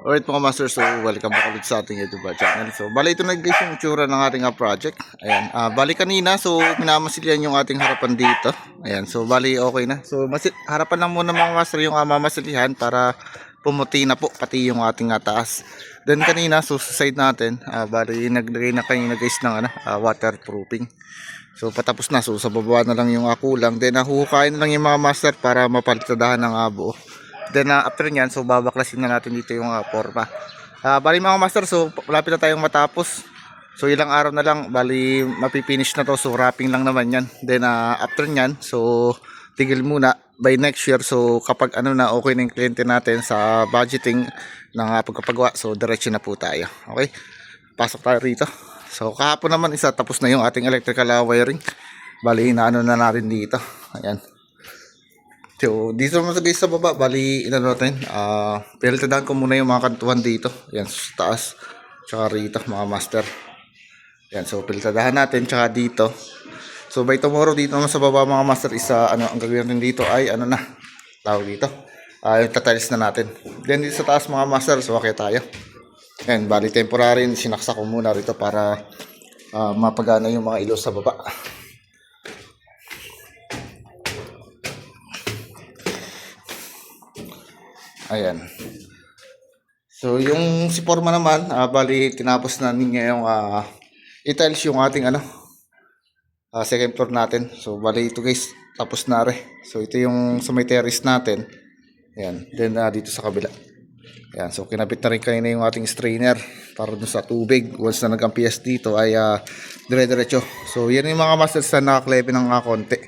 Alright mga master, so welcome back ulit sa ating YouTube channel. So bali ito na guys yung itsura ng ating project. Ayan, bali kanina so minamasilyan yung ating harapan dito. Ayan, so bali okay na. So harapan lang muna mga master yung mamasilihan para pumuti na po pati yung ating taas. Then kanina so sa side natin, bali naglagay na kanina guys ng waterproofing. So patapos na, so sa baba na lang yung kulang. Then huhukayin na lang yung mga master para mapalitadahan ng buo. Then after nyan, so babaklasin na natin dito yung forma. Bali mga master, so malapit na tayong matapos. So ilang araw na lang, bali mapipinish na to. So wrapping lang naman yan. Then after nyan, so tigil muna by next year. So kapag na okay na yung kliyente natin sa budgeting ng pagkapagawa, so diretso na po tayo. Okay, pasok tayo rito. So kahapon naman isa tapos na yung ating electrical wiring. Bali na natin dito. Ayan. So, dito naman sa guys sa baba, bali natin, pinalitadahan ko muna yung mga kantuhan dito. Yan, sa taas, tsaka rito mga master. Yan, so pinalitadahan natin, tsaka dito. So by tomorrow dito naman sa baba mga master, ang gagawin natin dito ay tawag dito, yung tatiles na natin. Then dito sa taas mga master, so okay tayo. Yan, bali temporary, sinaksak ko muna rito para mapagana yung mga ilaw sa baba. Ayan. So yung si forma naman, bali tinapos na niya yung i-tiles yung ating second floor natin. So bali ito guys, tapos na rin. So ito yung sa may terrace natin. Ayan. Then dito sa kabila. Ayan. So kinabit na rin kanina yung ating strainer para dun sa tubig. Once na nag-ampias dito ay dire-diretso. So yan yung mga masters na nakaklebe ng konti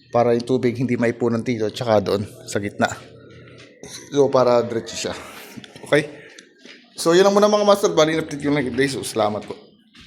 para yung tubig hindi maipunan dito tsaka doon sa gitna. So para diretso siya. Okay. So yun lang muna mga master. Bali na update yung like. So salamat po.